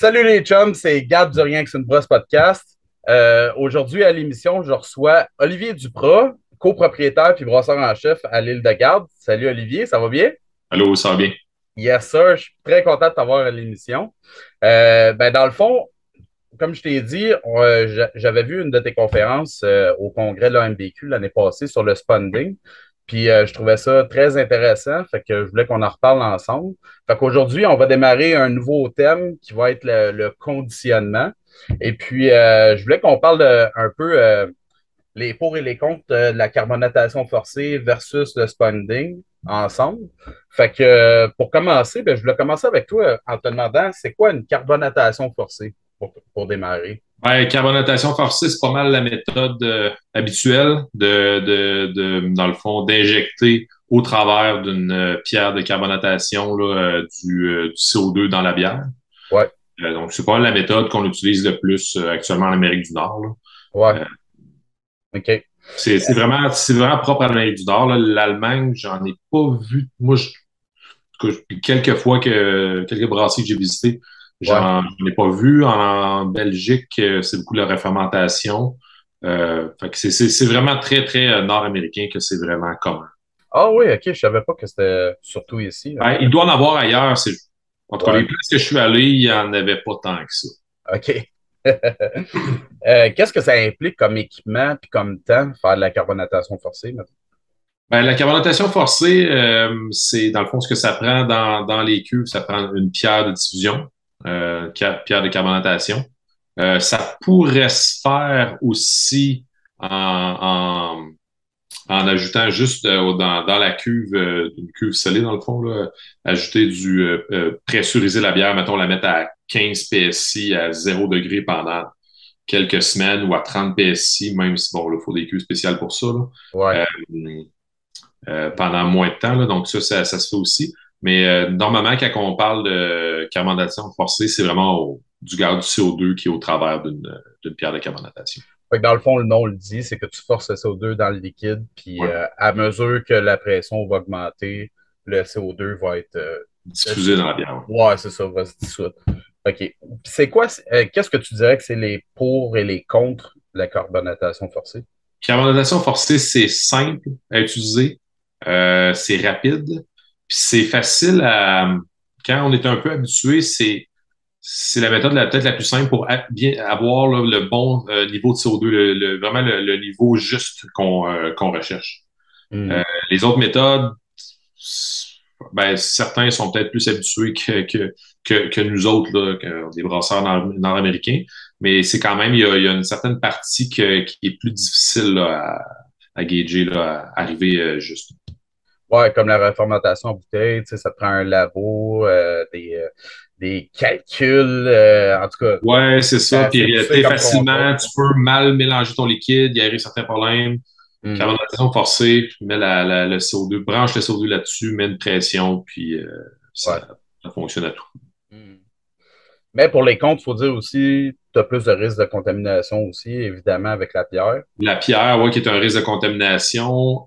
Salut les chums, c'est Gab du Rien que c'est une brosse podcast. Aujourd'hui à l'émission, je reçois Olivier Duprat, copropriétaire puis brasseur en chef à l'île de Garde. Salut Olivier, ça va bien? Allô, ça va bien? Yes sir, je suis très content de t'avoir à l'émission. Dans le fond, comme je t'ai dit, j'avais vu une de tes conférences au congrès de l'AMBQ l'année passée sur le spunding. Puis je trouvais ça très intéressant. Fait que je voulais qu'on en reparle ensemble. Fait qu'aujourd'hui, on va démarrer un nouveau thème qui va être le conditionnement. Et puis, je voulais qu'on parle un peu les pour et les contre de la carbonatation forcée versus le spunding ensemble. Fait que pour commencer, je voulais commencer avec toi en te demandant c'est quoi une carbonatation forcée pour démarrer? Carbonatation forcée, c'est pas mal la méthode habituelle dans le fond, d'injecter au travers d'une pierre de carbonatation du CO2 dans la bière. Ouais, Donc, c'est pas mal la méthode qu'on utilise le plus actuellement en Amérique du Nord, là. ouais, Euh, OK. c'est vraiment propre à l'Amérique du Nord, là. L'Allemagne, j'en ai pas vu. Moi, en tout cas, quelques brasseries que j'ai visitées, Ouais. j'en ai pas vu. En Belgique, c'est beaucoup la refermentation. Fait que c'est vraiment très, très nord-américain que c'est vraiment commun. Ah oui, OK, je savais pas que c'était surtout ici. OK. Il doit en avoir ailleurs. En tout cas, Ouais, les places que je suis allé, il n'y en avait pas tant que ça. OK. Qu'est-ce que ça implique comme équipement puis comme temps, faire de la carbonatation forcée, mettons? La carbonatation forcée, c'est dans le fond ce que ça prend dans les cuves. Ça prend une pierre de diffusion, pierre de carbonatation. Ça pourrait se faire aussi en, en ajoutant juste dans la cuve, une cuve scellée dans le fond, là, ajouter pressuriser la bière, mettons, la mettre à 15 PSI à 0 degré pendant quelques semaines ou à 30 PSI, même si, bon, il faut des cuves spéciales pour ça, là. Ouais. Pendant moins de temps, là, donc ça se fait aussi. Mais normalement, quand on parle de carbonatation forcée, c'est vraiment du gaz du CO2 qui est au travers d'une pierre de carbonatation. Fait que dans le fond, le nom le dit, c'est que tu forces le CO2 dans le liquide, puis Ouais. à mesure que la pression va augmenter, le CO2 va être. Euh, Diffusé dans la bière. Ouais. ouais, c'est ça, va se dissoudre. OK. Puis c'est quoi, qu'est-ce que tu dirais que c'est les pour et les contre de la carbonatation forcée? Carbonatation forcée, c'est simple à utiliser, c'est rapide, puis c'est facile à. Quand on est un peu habitué, c'est la méthode peut-être la plus simple pour bien avoir là, le bon niveau de CO2, vraiment le niveau juste qu'on recherche. Euh, Hmm. les autres méthodes, ben, certains sont peut-être plus habitués que nous autres, là, des brasseurs nord-américains, mais c'est quand même, il y a une certaine partie qui est plus difficile là, à gager, là, à arriver juste. Ouais, comme la reformatation en bouteille, tu sais, ça te prend un labo, des calculs, en tout cas, Ouais, c'est c'est ça. Puis assez poussé très comme facilement, contrôle. tu peux mal mélanger ton liquide, il y a certains problèmes. Mhm. Carbonisation forcée, tu mets le CO2, branche le CO2 là-dessus, mets une pression, puis Ouais. ça fonctionne à tout. Mhm. Mais pour les comptes, il faut dire aussi, tu as plus de risque de contamination aussi, évidemment, avec la pierre. La pierre, ouais, qui est un risque de contamination.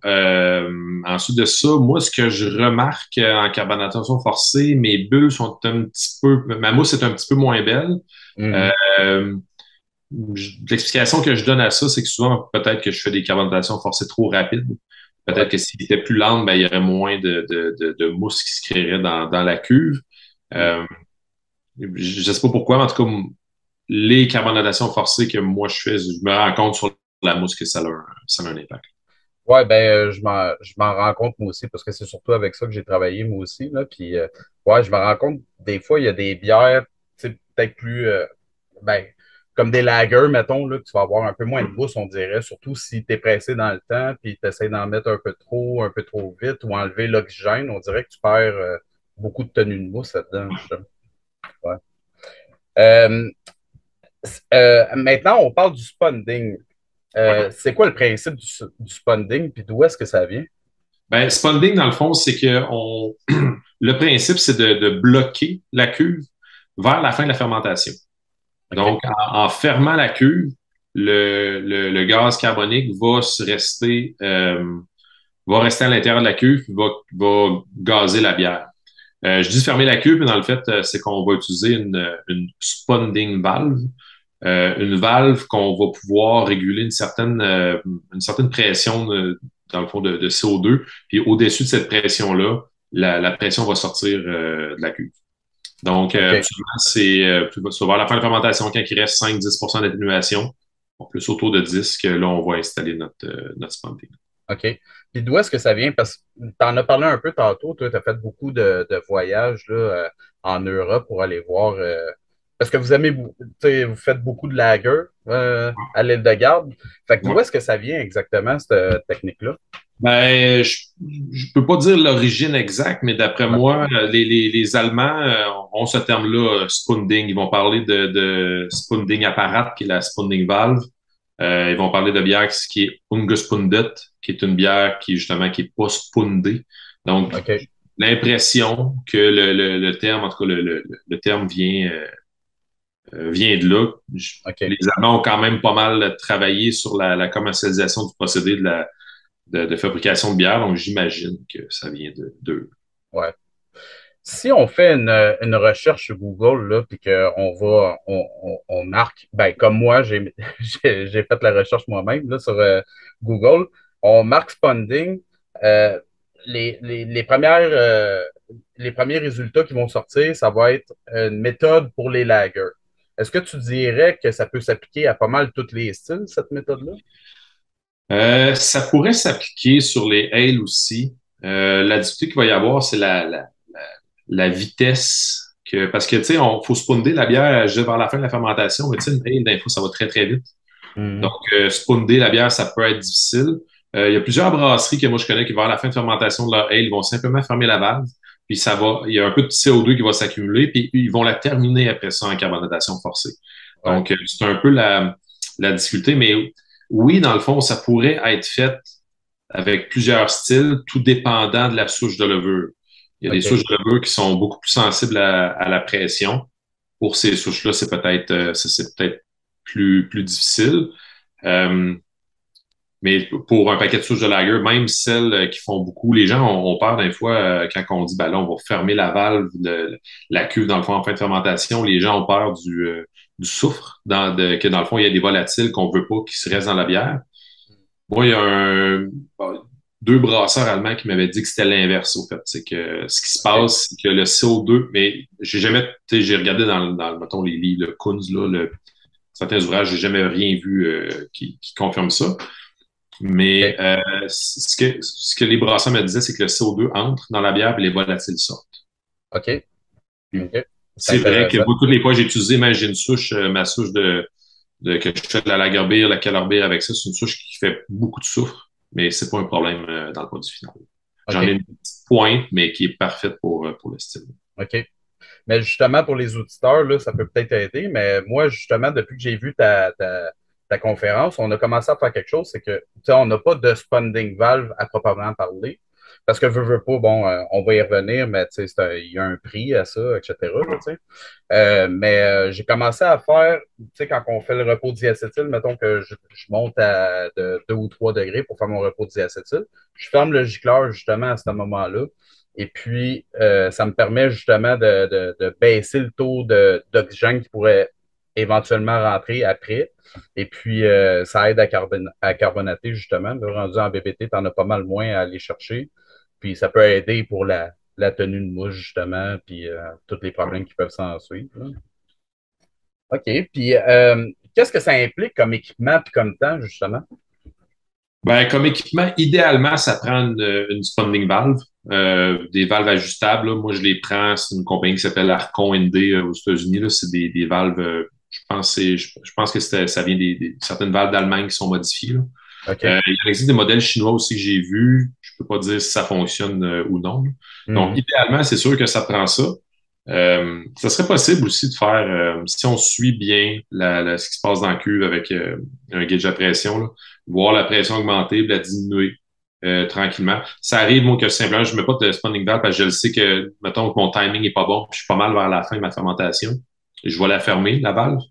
Ensuite de ça, moi, ce que je remarque en carbonatation forcée, mes bulles sont un petit peu, ma mousse est un petit peu moins belle. Mhm. Euh, L'explication que je donne à ça, c'est que souvent, peut-être que je fais des carbonatations forcées trop rapides. Ouais. Peut-être que s'il était plus lente, ben, il y aurait moins de mousse qui se créerait dans la cuve. Mhm. Euh, je ne sais pas pourquoi, mais en tout cas, les carbonatations forcées que moi je fais, je me rends compte sur la mousse que ça a un impact. Ouais, je m'en rends compte moi aussi, parce que c'est surtout avec ça que j'ai travaillé moi aussi, là. Puis, ouais, je me rends compte, des fois, il y a des bières, tu sais, peut-être plus, ben, comme des lagers, mettons, là, que tu vas avoir un peu moins de mousse, on dirait, surtout si tu es pressé dans le temps, puis tu essaies d'en mettre un peu trop vite, ou enlever l'oxygène, on dirait que tu perds beaucoup de tenue de mousse là-dedans, justement. Ouais. Euh, Maintenant, on parle du spunding. Ouais. C'est quoi le principe du spunding, puis d'où est-ce que ça vient? Ben, spunding, dans le fond, c'est que le principe, c'est de bloquer la cuve vers la fin de la fermentation. OK. Donc, en fermant la cuve, le gaz carbonique va rester à l'intérieur de la cuve, va gazer la bière. Je dis fermer la cuve, mais dans le fait, c'est qu'on va utiliser une spunding valve. Une valve qu'on va pouvoir réguler une certaine pression, dans le fond, de CO2. Puis au-dessus de cette pression-là, la pression va sortir de la cuve. Donc, OK. souvent, c'est vers la fin de la fermentation, quand il reste 5-10 d'atténuation, plus autour de 10, que là, on va installer notre spunding. OK. Puis d'où est-ce que ça vient? Parce que tu en as parlé un peu tantôt. Toi, tu as fait beaucoup de voyages là, en Europe pour aller voir. Parce que vous aimez, tu sais, vous faites beaucoup de lager à l'île de Garde. Fait que Ouais. d'où est-ce que ça vient exactement, cette technique-là? Ben, je peux pas dire l'origine exacte, mais d'après Ouais. moi, les Allemands ont ce terme-là, Spunding. Ils vont parler de Spunding apparat, qui est la Spunding valve. Ils vont parler de bière qui est ungespundet, qui est une bière qui est pas spundée. Donc, OK. l'impression que le terme, en tout cas, le terme vient de là. OK. Les Allemands ont quand même pas mal travaillé sur la commercialisation du procédé de fabrication de bière, donc j'imagine que ça vient d'eux. Ouais. Si on fait une recherche sur Google, là, puis qu'on va, on marque, ben, comme moi, j'ai fait la recherche moi-même là, sur Google, on marque Sponding, euh, les premiers résultats qui vont sortir, ça va être une méthode pour les lagers. Est-ce que tu dirais que ça peut s'appliquer à pas mal tous les styles, cette méthode-là? Ça pourrait s'appliquer sur les ales aussi. La difficulté qu'il va y avoir, c'est la vitesse. Parce que, tu sais, faut spounder la bière vers la fin de la fermentation, mais tu sais, une ale, d'un coup, ça va très, très vite. Donc, Mhm. spounder la bière, ça peut être difficile. Il y a plusieurs brasseries que moi je connais qui, vers la fin de fermentation de leur ale, vont simplement fermer la valve, puis il y a un peu de CO2 qui va s'accumuler, puis ils vont la terminer après ça en carbonatation forcée. Ouais, Donc, c'est un peu la difficulté, mais oui, dans le fond, ça pourrait être fait avec plusieurs styles, tout dépendant de la souche de levure. Il y a des OK. souches de levure qui sont beaucoup plus sensibles à la pression. Pour ces souches-là, c'est peut-être plus difficile. Euh, mais pour un paquet de souches de lager, même celles qui font beaucoup, les gens ont peur des fois quand on dit, ben là, on va fermer la valve, la cuve dans le fond en fin de fermentation. Les gens ont peur du soufre, que dans le fond, il y a des volatiles qu'on veut pas qui se restent dans la bière. Moi, il y a deux brasseurs allemands qui m'avaient dit que c'était l'inverse, au fait. C'est que ce qui se OK. passe, c'est que le CO2, mais j'ai jamais, tu sais, j'ai regardé mettons, les livres, le Kunz, là, certains ouvrages, j'ai jamais rien vu qui confirme ça. Mais OK. ce que les brasseurs me disaient, c'est que le CO2 entre dans la bière et les volatiles sortent. OK. OK. C'est C'est vrai que intéressant. moi, toutes les fois que j'ai utilisé, mais j'ai une souche, ma souche que je fais de la lager la Keller avec ça, c'est une souche qui fait beaucoup de soufre, mais c'est pas un problème dans le produit final. J'en ai OK. une petite pointe, mais qui est parfaite pour le style. OK. Mais justement, pour les auditeurs, là, ça peut peut-être aider. Mais moi, justement, depuis que j'ai vu ta conférence, on a commencé à faire quelque chose, c'est que, tu sais, on n'a pas de spunding valve à proprement parler. Parce que veux pas, bon, on va y revenir, mais tu sais, il y a un prix à ça, etc. là, tu sais. Mais j'ai commencé à faire, tu sais, quand on fait le repos diacétyl, mettons que je monte à 2 ou 3 degrés pour faire mon repos diacétyl, je ferme le gicleur justement à ce moment-là. Et puis, ça me permet justement de baisser le taux d'oxygène qui pourrait éventuellement rentrer après. Et puis, ça aide à carbonater justement. Là, rendu en BBT, tu en as pas mal moins à aller chercher. Puis, ça peut aider pour la tenue de mouche, justement, puis tous les problèmes qui peuvent s'en suivre. Là. OK. Puis, qu'est-ce que ça implique comme équipement puis comme temps, justement? Ben, comme équipement, idéalement, ça prend une spunding valve, des valves ajustables. Là. Moi, je les prends. C'est une compagnie qui s'appelle Arcon ND aux États-Unis. Là. C'est des valves. Je pense que ça vient certaines valves d'Allemagne qui sont modifiées. Là. OK. Il existe des modèles chinois aussi que j'ai vus. Je peux pas dire si ça fonctionne ou non. Donc, Mhm. idéalement, c'est sûr que ça prend ça. Ça serait possible aussi de faire, si on suit bien ce qui se passe dans la cuve avec un gauge à pression, là, voir la pression augmenter, puis la diminuer tranquillement. Ça arrive, moi, que simplement, je ne mets pas de spawning valve parce que je le sais que, mettons, que mon timing est pas bon, puis je suis pas mal vers la fin de ma fermentation. Je vais la fermer, la valve.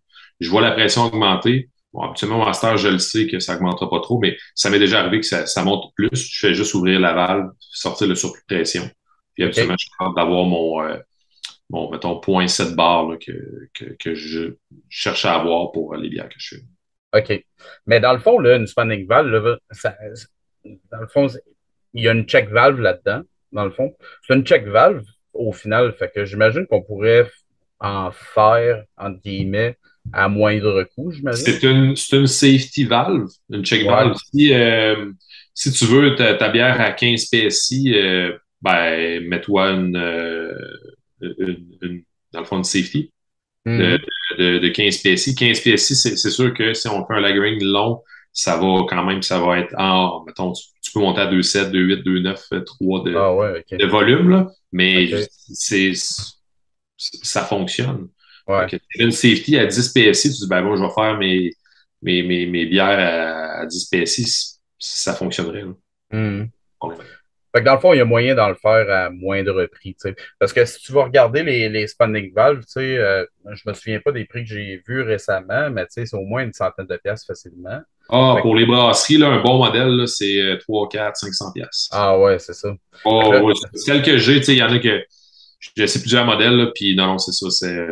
Je vois la pression augmenter. Bon, habituellement, au master, je le sais que ça augmentera pas trop, mais ça m'est déjà arrivé que ça monte plus. Je fais juste ouvrir la valve, sortir le surplus de pression. Puis OK. habituellement, je suis capable d'avoir mon, mettons, 0,7 bar là, que je cherche à avoir pour les bières que je fais. OK. Mais dans le fond, là, une spanning valve, là, dans le fond, il y a une check valve là-dedans, dans le fond. C'est une check valve au final. Fait que j'imagine qu'on pourrait en faire, entre guillemets, à moindre coût, j'imagine. C'est une safety valve, une check Ouais. valve. Si tu veux ta bière à 15 PSI, ben, mets-toi dans le fond, une safety de, Mhm. de 15 PSI. 15 PSI, c'est sûr que si on fait un lagering long, ça va quand même, ça va être mettons, tu peux monter à 2,7, 2,8, 2,9, 3 Ah ouais, OK. de volume, là, mais OK. ça fonctionne. Fait Ouais. que tu as une safety à 10 PSI, tu dis, ben bon, je vais faire mes bières à 10 PSI, ça fonctionnerait. Là. Mhm. Bon. Fait que dans le fond, il y a moyen d'en le faire à moindre prix, tu sais. Parce que si tu vas regarder les spending valves, tu sais, je me souviens pas des prix que j'ai vus récemment, mais tu sais, c'est au moins une centaine de pièces facilement. Ah, Fait que- pour les brasseries, là, un bon modèle, là, c'est 3, 4, 500 pièces. ah ouais, c'est ça. Fait que Oh, là, ouais, celle que j'ai, tu sais, il y en a que j'ai essayé plusieurs modèles, là, puis non, non, c'est ça, c'est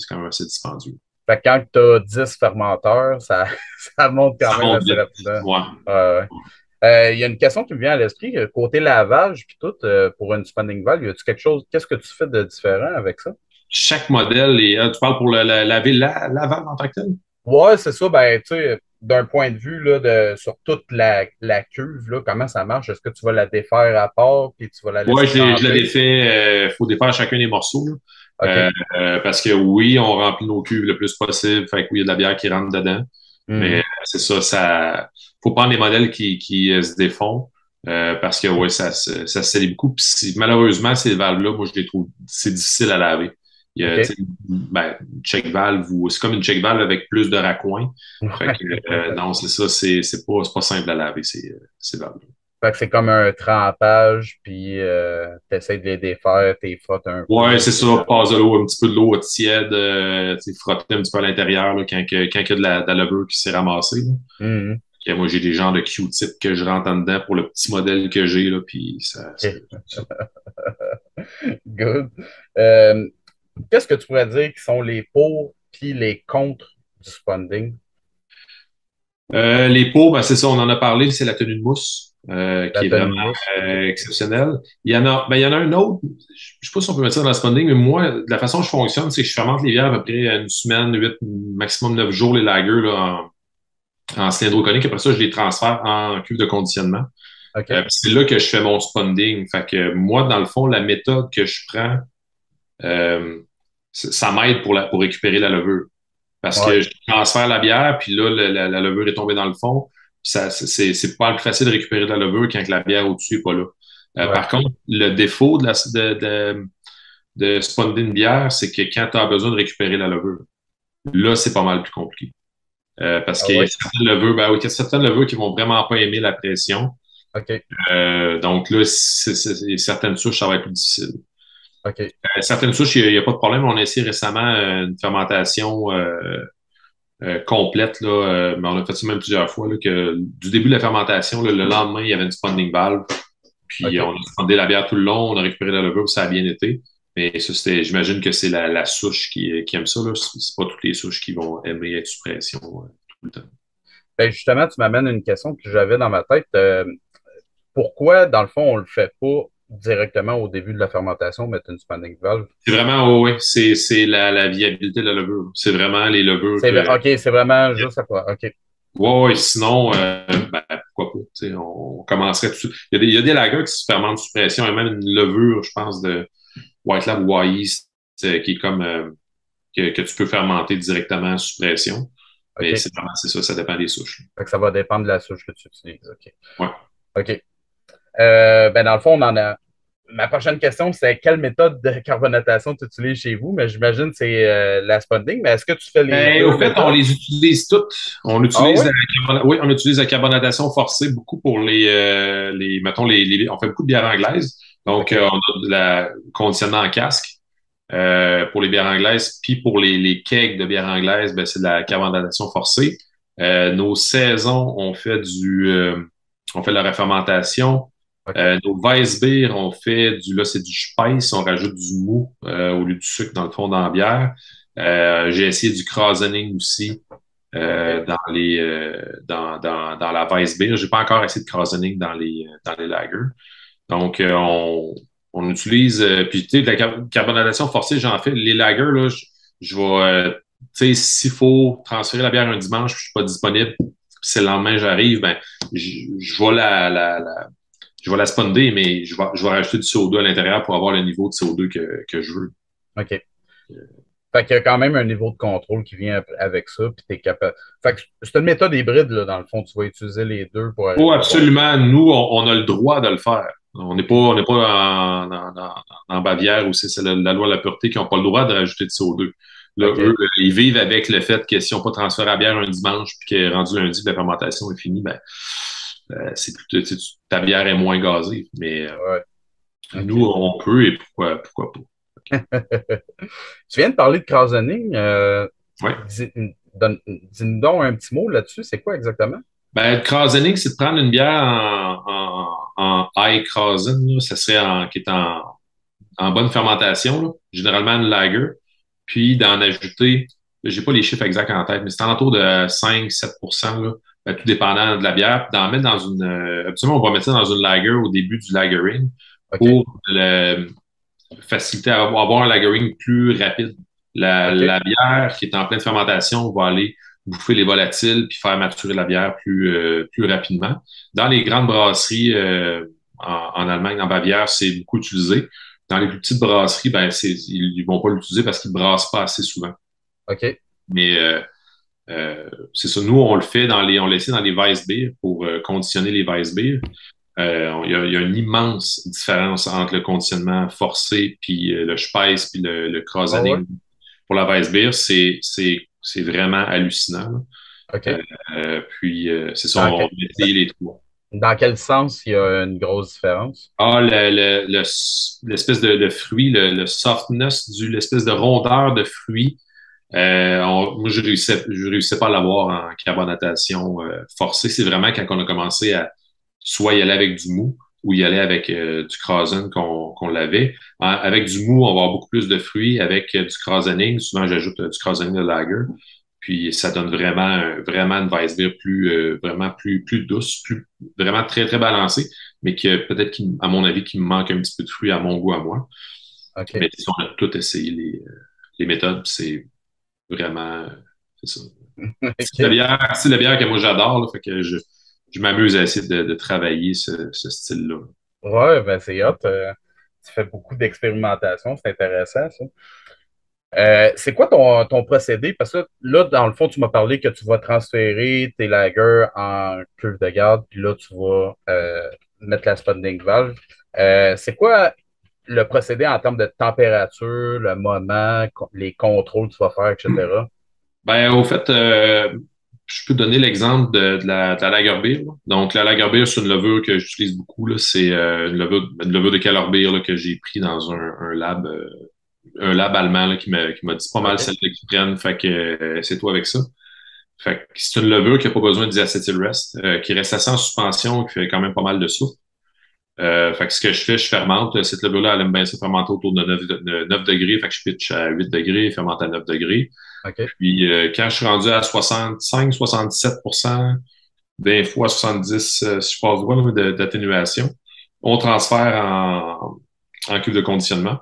quand même assez dispendieux. fait que quand tu as 10 fermenteurs, ça, ça monte quand Ça même monte assez vite. rapidement. Ouais. Ouais, ouais. Il y a une question qui me vient à l'esprit. Côté lavage, puis tout, pour une spending valve, y a-tu quelque chose, qu'est-ce que tu fais de différent avec ça? Chaque modèle, tu parles pour laver la valve en tant que telle? Ouais, c'est ça. Ben, tu sais, d'un point de vue là, sur toute la cuve, là, comment ça marche? Est-ce que tu vas la défaire à part puis tu vas la Ouais, laisser je l'ai tremper? défait. Faut défaire chacun des morceaux, là. OK. Parce que oui, on remplit nos cuves le plus possible. Fait que oui, il y a de la bière qui rentre dedans. Mais Mhm. c'est ça, faut prendre des modèles qui se défont. Parce que oui, ça se salit beaucoup. Puis malheureusement, ces valves-là, moi, je les trouve, c'est difficile à laver. Il y a, tu OK. sais, ben, une check valve ou c'est comme une check valve avec plus de raccoins. Fait que non, c'est ça, c'est pas simple à laver, ces valves. Fait que c'est comme un trempage, puis tu essaies de les défaire, t'es frottes un Ouais, peu, c'est puis ça. Passe de l'eau, un petit peu de l'eau tiède, tu sais, frotter un petit peu à l'intérieur là, quand il y a de la levure qui s'est ramassée. Là. Mhm. Moi, j'ai des genres de Q-tip que je rentre en dedans pour le petit modèle que j'ai, là, puis ça OK. résout ça. Good. Euh, Qu'est-ce que tu pourrais dire qui sont les pour puis les contre du spunding? Les pots, ben, c'est ça, on en a parlé, c'est la tenue de mousse, La qui est vraiment tenue mousse? OK. exceptionnelle. Il y en a un autre, je ne sais pas si on peut mettre ça dans le spunding, mais moi, de la façon dont je fonctionne, c'est que je fermente les bières à peu près une semaine, 8, maximum 9 jours, les lagers, là, en cylindro conique. Après ça, je les transfère en cuve de conditionnement. OK. C'est là que je fais mon spunding. Fait que moi, dans le fond, la méthode que je prends, euh, ça m'aide pour récupérer la levure. Parce Ouais. que je transfère la bière, puis là, la levure est tombée dans le fond. Puis c'est pas plus facile de récupérer de la levure quand la bière au-dessus n'est pas là. Ouais. Par contre, le défaut de spawner une bière, c'est que quand tu as besoin de récupérer la levure, là, c'est pas mal plus compliqué. Parce Ah qu'il y a ouais. certaines levures, ben oui, il y a certaines levures qui vont vraiment pas aimer la pression. OK. Donc là, certaines souches, ça va être plus difficile. OK. Certaines souches, il n'y a pas de problème. On a essayé récemment une fermentation complète, là, mais on a fait ça même plusieurs fois, là, que du début de la fermentation, là, le lendemain, il y avait une spawning valve. Puis OK. on a spawné la bière tout le long, on a récupéré la levure, puis ça a bien été. Mais ça, j'imagine que c'est la souche qui aime ça. Là. C'est pas toutes les souches qui vont aimer être sous pression tout le temps. Ben justement, tu m'amènes une question que j'avais dans ma tête. Pourquoi, dans le fond, on le fait pas directement au début de la fermentation, mettre une spanding valve? C'est vraiment, oui, c'est la viabilité de la levure. C'est vraiment les levures que. OK, c'est vraiment juste à quoi? OK. Ouais, ouais, sinon, ben, pourquoi pas? Tu sais, on commencerait tout de suite. Il y a des lagers qui se fermentent sous pression, et même une levure, je pense, de White Lab ou Yeast, qui est comme que tu peux fermenter directement sous pression. Mais OK. c'est ça, ça dépend des souches. Fait que ça va dépendre de la souche que tu utilises. OK. Ouais. OK. Ben dans le fond, on en a. Ma prochaine question, c'est quelle méthode de carbonatation tu utilises chez vous? Mais j'imagine que c'est la sponding, mais est-ce que tu fais les Ben, deux au fait, on méthodes? les utilise toutes. Ah oui? Oui, on utilise la carbonatation forcée beaucoup pour mettons, on fait beaucoup de bières anglaises. Donc, OK. on a de la conditionnement en casque pour les bières anglaises. Puis pour les kegs de bières anglaises, ben, c'est de la carbonatation forcée. Nos saisons, on fait de la refermentation. OK. Nos Weissbier, on fait là, c'est du Speiss, on rajoute du mou au lieu du sucre dans le fond dans la bière. J'ai essayé du Krasening aussi OK. dans la Weissbier. J'ai pas encore essayé de Krasening dans les lagers. Donc, on utilise, puis tu sais, de la carbonatation forcée, j'en fais. Les lagers, là, je vais, tu sais, s'il faut transférer la bière un dimanche, puis je suis pas disponible, puis c'est le lendemain, j'arrive, ben, je vais je vais la sponder, mais je vais rajouter du CO2 à l'intérieur pour avoir le niveau de CO2 que je veux. OK. Fait qu'il y a quand même un niveau de contrôle qui vient avec ça, puis t'es capable. Fait que c'est une méthode hybride, là, dans le fond. Tu vas utiliser les deux pour Oh, arriver au bon. absolument. Nous, on a le droit de le faire. On n'est pas en Bavière où c'est la loi de la pureté qui n'ont pas le droit de rajouter de CO2. Là, eux, OK. ils vivent avec le fait que si on pas transféré la bière un dimanche puis qu'elle est rendu lundi, la fermentation est finie, ben, ta bière est moins gazée. Mais Ouais. nous, OK. on peut et pourquoi pas. Tu viens de parler de Krasening. Ouais. Dis-nous donc un petit mot là-dessus. C'est quoi exactement? Ben, le Krasening, c'est de prendre une bière en high Krasen, là. Ça serait qui est en bonne fermentation, là, généralement une lager, puis d'en ajouter, j'ai pas les chiffres exacts en tête, mais c'est en autour de 5-7%, là, tout dépendant de la bière, puis d'en mettre dans absolument, on va mettre ça dans une lager au début du lagering OK. pour faciliter à avoir un lagering plus rapide. OK. La bière qui est en pleine fermentation va aller bouffer les volatiles puis faire maturer la bière plus rapidement. Dans les grandes brasseries en Allemagne, en Bavière, c'est beaucoup utilisé. Dans les plus petites brasseries, ben, ils vont pas l'utiliser parce qu'ils ne brassent pas assez souvent. OK. Mais c'est ça, nous, on le fait on l'essaie dans les Weissbier pour conditionner les Weissbier. Il y a une immense différence entre le conditionnement forcé puis le Speiss puis le Ouais, ouais. Krasening pour la Weissbier. C'est vraiment hallucinant, là. OK. Puis, c'est ça, Dans, on que- a essayé les trois. dans quel sens il y a une grosse différence? Ah, l'espèce de fruit, le softness l'espèce de rondeur de fruit. Moi, je réussissais pas à l'avoir en carbonatation forcée. C'est vraiment quand on a commencé à soit y aller avec du mou ou y aller avec du Krasen qu'on l'avait. Avec du mou, on va avoir beaucoup plus de fruits. Avec du Krasening, souvent j'ajoute du Krasening de lager. Puis ça donne vraiment une Weissbier vraiment plus douce, vraiment très, très balancée, mais que peut-être, à mon avis, qui me manque un petit peu de fruits à mon goût à moi. OK. Mais si on a tout essayé les méthodes, c'est vraiment, c'est ça. OK. C'est la bière que moi j'adore, là, fait que je m'amuse à essayer de travailler ce style-là. Ouais, ben c'est hot. Tu fais beaucoup d'expérimentation. C'est intéressant, ça. C'est quoi ton procédé? Parce que là, dans le fond, tu m'as parlé que tu vas transférer tes lagers en cuve de garde, puis là, tu vas mettre la spunding valve. C'est quoi le procédé en termes de température, le moment, les contrôles que tu vas faire, etc.? Ben, au fait, je peux donner l'exemple de la Lagerbier, là. Donc, la Lagerbier, c'est une levure que j'utilise beaucoup, là. C'est une levure de Kellerbier là, que j'ai pris dans un lab allemand là, qui m'a dit pas mal OK. celle-là qu'ils prennent. Fait que c'est toi avec ça. Fait que c'est une levure qui n'a pas besoin de diacétylrest, qui reste assez en suspension, qui fait quand même pas mal de souffle. Fait que ce que je fais, je fermente. Cette levure-là, elle aime bien ça fermenter autour de 9 degrés. Fait que je pitch à 8 degrés, fermente à 9 degrés. OK. Puis quand je suis rendu à 65-77%, des fois 70, si je passe droit, d'atténuation, on transfère en cuve de conditionnement.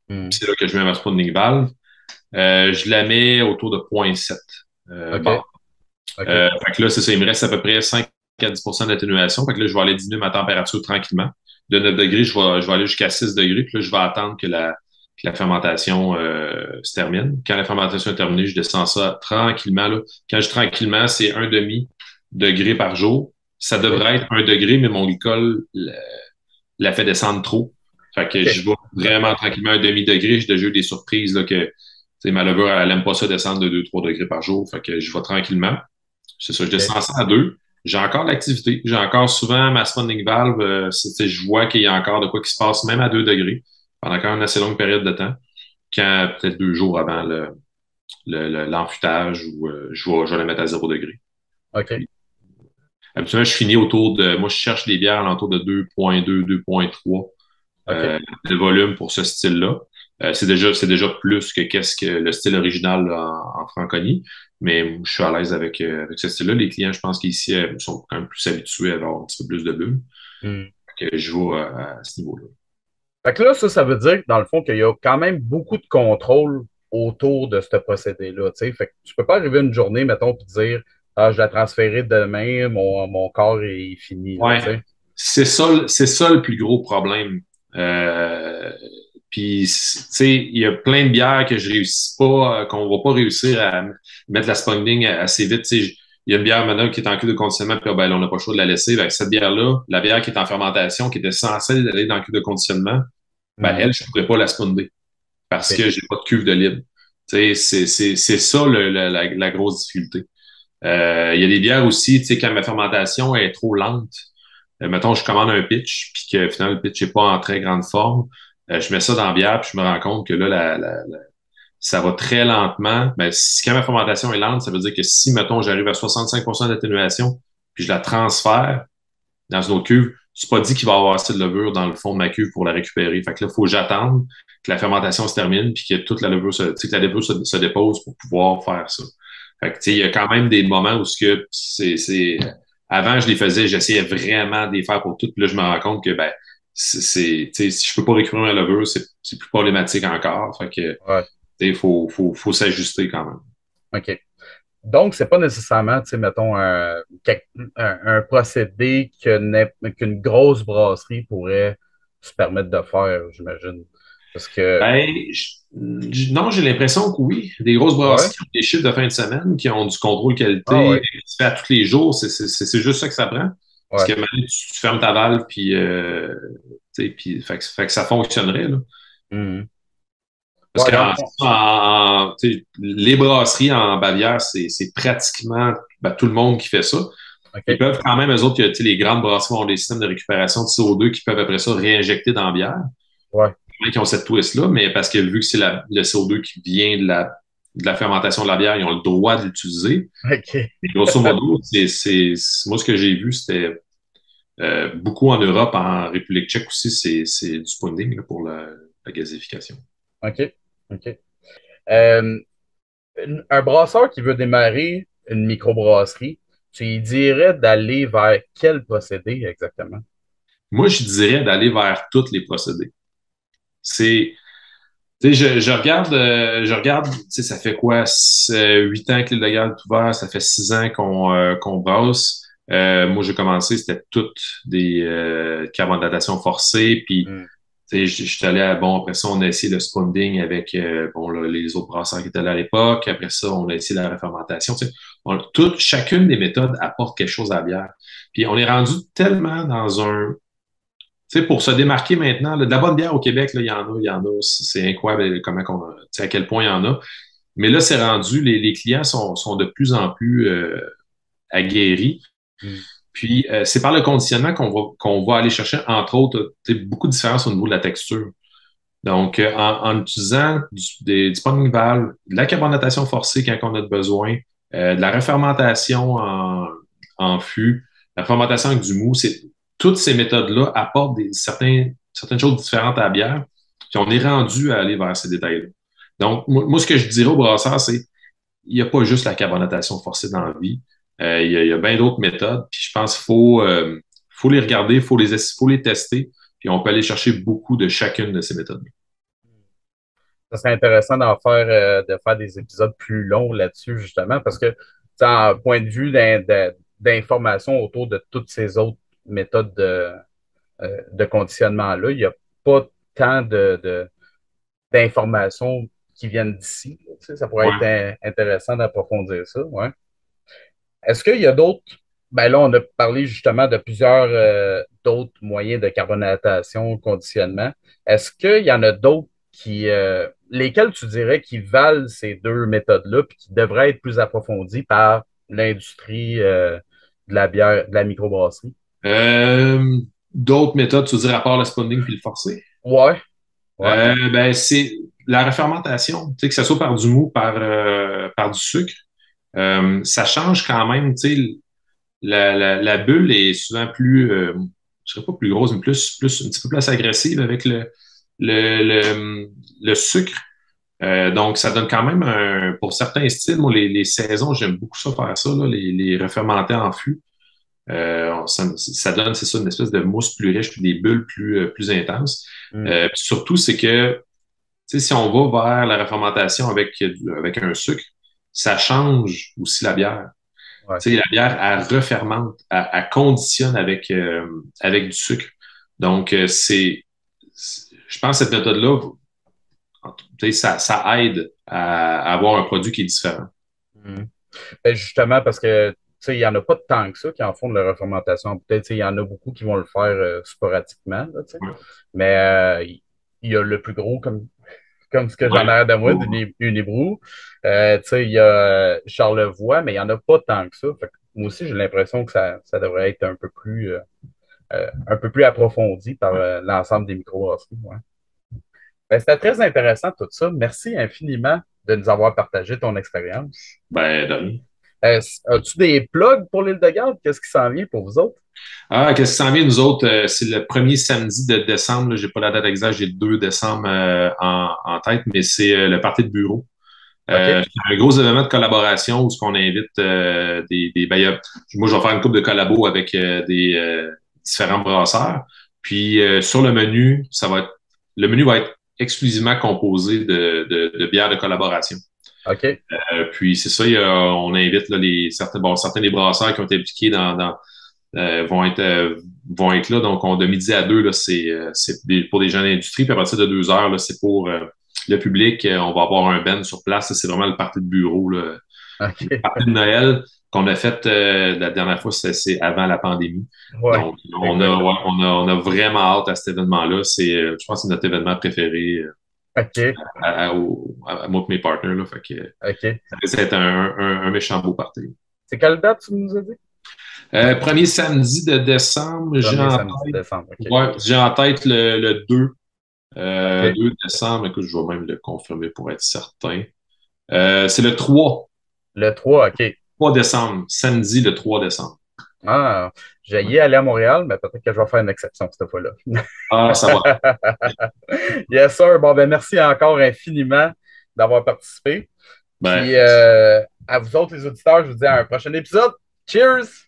Hmm. Puis c'est là que je mets ma spawning valve. Je la mets autour de 0,7 OK. bar. OK. Fait que là, c'est ça, il me reste à peu près 5 à 10% d'atténuation. Fait que là, je vais aller diminuer ma température tranquillement. De 9 degrés, je vais aller jusqu'à 6 degrés. Puis là, je vais attendre que la fermentation se termine. Quand la fermentation est terminée, je descends ça tranquillement, là. Quand je dis tranquillement, c'est un demi degré par jour. Ça OK. devrait être un degré, mais mon glycol la fait descendre trop. Fait que OK. je vais vraiment tranquillement un demi-degré. J'ai déjà eu des surprises là, que ma levure, elle n'aime pas ça descendre de 2-3 degrés par jour. Fait que je vais tranquillement. C'est ça, je OK. descends ça à 2. J'ai encore l'activité. J'ai encore souvent ma spawning valve. Je vois qu'il y a encore de quoi qui se passe, même à 2 degrés, pendant quand même une assez longue période de temps, quand peut-être 2 jours avant l'enfûtage où je vais la mettre à 0 degré. OK. Puis, Habituellement, je finis moi, je cherche des bières alentour de 2,2, 2,3 OK. de volume pour ce style-là. C'est déjà plus que qu'est-ce que le style original là, en Franconie. Mais je suis à l'aise avec ce style-là. Les clients, je pense qu'ici, sont quand même plus habitués à avoir un petit peu plus de bulles. Hmm. Que je joue à ce niveau-là. Fait que là, ça veut dire, dans le fond, qu'il y a quand même beaucoup de contrôle autour de ce procédé-là. Tu sais. Fait que tu peux pas arriver une journée, mettons, et dire Ah, je vais la transférer demain, mon corps est fini. Là, Ouais, tu sais. c'est ça le plus gros problème. Puis, tu sais, il y a plein de bières que je réussis pas, qu'on va pas réussir à mettre la sponging assez vite. Tu sais, il y a une bière maintenant qui est en cube de conditionnement, puis ben, là, on n'a pas le choix de la laisser. Avec cette bière-là, la bière qui est en fermentation, qui était censée aller dans le cube de conditionnement, ben, Mhm. elle, je ne pourrais pas la sponder parce OK. que j'ai pas de cuve de libre. Tu sais, c'est ça la grosse difficulté. Il y a des bières aussi, tu sais, quand ma fermentation est trop lente, mettons, je commande un pitch, puis que finalement, le pitch n'est pas en très grande forme, je mets ça dans la bière, puis je me rends compte que là, ça va très lentement. Ben, quand ma fermentation est lente, ça veut dire que si, mettons, j'arrive à 65% d'atténuation, puis je la transfère dans une autre cuve, c'est pas dit qu'il va y avoir assez de levure dans le fond de ma cuve pour la récupérer. Fait que là, il faut que j'attende que la fermentation se termine, puis que toute la levure que la levure se dépose pour pouvoir faire ça. Fait que, tu sais, il y a quand même des moments où avant, je les faisais, j'essayais vraiment de les faire pour toutes, puis là, je me rends compte que, ben, tu sais, si je peux pas récupérer ma levure, c'est plus problématique encore. Fait que, tu Ouais. sais, faut s'ajuster quand même. OK. Donc, c'est pas nécessairement, tu sais, mettons, un procédé qu'une grosse brasserie pourrait se permettre de faire, j'imagine. Parce que, Ben, non, j'ai l'impression que oui. Des grosses ouais, brasseries qui ont des chiffres de fin de semaine, qui ont du contrôle ah qualité, ouais, qui se fait à tous les jours, c'est juste ça que ça prend. Parce ouais. que maintenant, tu fermes ta valve, puis, tu sais, puis fait que ça fonctionnerait, là. Mhm. Parce Ouais, que dans le fond. tu sais, les brasseries en Bavière, c'est pratiquement ben, tout le monde qui fait ça. Ils OK. peuvent quand même, eux autres, tu sais, les grandes brasseries ont des systèmes de récupération de CO2 qui peuvent après ça réinjecter dans la bière. Ouais. Qui ont cette twist-là, mais parce que vu que c'est le CO2 qui vient de la fermentation de la bière, ils ont le droit de l'utiliser. OK. Et grosso modo, moi, ce que j'ai vu, c'était beaucoup en Europe, en République tchèque aussi, c'est du spawning là, pour la gazéification. OK. OK. Euh, un brasseur qui veut démarrer une microbrasserie, tu lui dirais d'aller vers quel procédé exactement? Moi, je dirais d'aller vers tous les procédés. C'est, tu sais, je regarde, tu sais, ça fait quoi, 8 ans que l'île de Galles est ouvert, ça fait 6 ans qu'on brasse. Moi, j'ai commencé, c'était toutes des carbonatations forcées, puis Hmm. tu sais, j'étais allé bon, après ça, on a essayé le sponding avec bon, là, les autres brasseurs qui étaient là à l'époque. Après ça, on a essayé la refermentation. Tu sais, chacune des méthodes apporte quelque chose à la bière. Puis on est rendu tellement dans un tu sais, pour se démarquer maintenant, là, de la bonne bière au Québec, là, il y en a. C'est incroyable comment tu sais, à quel point il y en a. Mais là, c'est rendu, les clients sont de plus en plus aguerris. Hmm. Puis, c'est par le conditionnement qu'on va aller chercher, entre autres, tu sais, beaucoup de différences au niveau de la texture. Donc, en utilisant du spawning valve, de la carbonatation forcée quand on a besoin, de la refermentation en fût, la fermentation avec du mou, toutes ces méthodes-là apportent certaines choses différentes à la bière, puis on est rendu à aller vers ces détails-là. Donc, moi, ce que je dirais au brasseur, c'est il n'y a pas juste la carbonatation forcée dans la vie. Il y a bien d'autres méthodes, puis je pense qu'il faut les regarder, il faut les tester, puis on peut aller chercher beaucoup de chacune de ces méthodes. Ça serait intéressant de faire des épisodes plus longs là-dessus, justement, parce que, tu sais, en point de vue d'information autour de toutes ces autres méthodes de conditionnement-là, il n'y a pas tant d'informations qui viennent d'ici. Tu sais, ça pourrait être Ouais. intéressant d'approfondir ça. Ouais. Est-ce qu'il y a d'autres. Ben là, on a parlé justement de plusieurs d'autres moyens de carbonatation, conditionnement. Est-ce qu'il y en a d'autres lesquels tu dirais qui valent ces deux méthodes-là puis qui devraient être plus approfondies par l'industrie de la bière, de la microbrasserie? D'autres méthodes, tu veux dire, à part le spawning puis le forcé? Ouais, ouais. Ben, c'est la refermentation, tu sais, que ce soit par du mou, par du sucre. Ça change quand même, tu sais. la bulle est souvent plus, je serais pas plus grosse, mais un petit peu plus agressive avec le sucre. Donc, ça donne quand même pour certains styles, moi, les saisons, j'aime beaucoup ça faire ça, là, les refermenter en fût. Ça donne, c'est ça, une espèce de mousse plus riche, puis des bulles plus intenses. Mm. Puis surtout, c'est que, tu sais, si on va vers la refermentation avec un sucre, ça change aussi la bière. Ouais. Tu sais, la bière, elle refermente, elle conditionne avec du sucre. Donc, je pense que cette méthode-là, tu sais, ça aide à avoir un produit qui est différent. Mm. Ben, justement, parce que il n'y en a pas tant que ça qui en font de la refermentation. Peut-être il y en a beaucoup qui vont le faire sporadiquement, là, Ouais. mais il y a le plus gros, comme ce que j'en Ouais. ai de moi, d'une hébrou. Il y a Charlevoix, mais il n'y en a pas tant que ça. Fait que moi aussi, j'ai l'impression que ça devrait être un peu plus approfondi par l'ensemble des microbrasseries. Ouais. Ben, c'était très intéressant tout ça. Merci infiniment de nous avoir partagé ton expérience. Ben, de rien. As-tu des plugs pour l'île de Garde? Qu'est-ce qui s'en vient pour vous autres? Ah, qu'est-ce qui s'en vient, nous autres? C'est le premier samedi de décembre. J'ai pas la date exacte, j'ai le 2 décembre en tête, mais c'est le party de bureau. OK? C'est un gros événement de collaboration où ce qu'on invite moi, je vais faire une couple de collabos avec des différents brasseurs. Puis sur le menu va être exclusivement composé de bières de collaboration. OK? Puis c'est ça, on invite là, certains des brasseurs qui ont été impliqués vont être là. Donc, de midi à 2, là, pour des gens d'industrie. Puis à partir de 2 heures, là, c'est pour le public. On va avoir un band sur place. C'est vraiment le party de bureau, là. Le OK. party de Noël qu'on a fait la dernière fois, c'est avant la pandémie. Ouais, Donc, exactement. on a vraiment hâte à cet événement-là. Je pense que c'est notre événement préféré OK. à moi et mes partners. Là. Fait que, OK. ça risque d'être un méchant beau party. C'est quelle date tu nous as dit? Premier samedi de décembre, Premier samedi de décembre. OK. j'ai en tête le 2, OK. 2 décembre. Écoute, je vais même le confirmer pour être certain. C'est le Le 3, OK. 3 décembre, samedi le 3 décembre. Ah, j'ai Ouais. y aller à Montréal, mais peut-être que je vais faire une exception cette fois-là. Ah, ça va. Yes, sir. Bon, ben, merci encore infiniment d'avoir participé. Puis, Ben, à vous autres, les auditeurs, je vous dis à un prochain épisode. Cheers!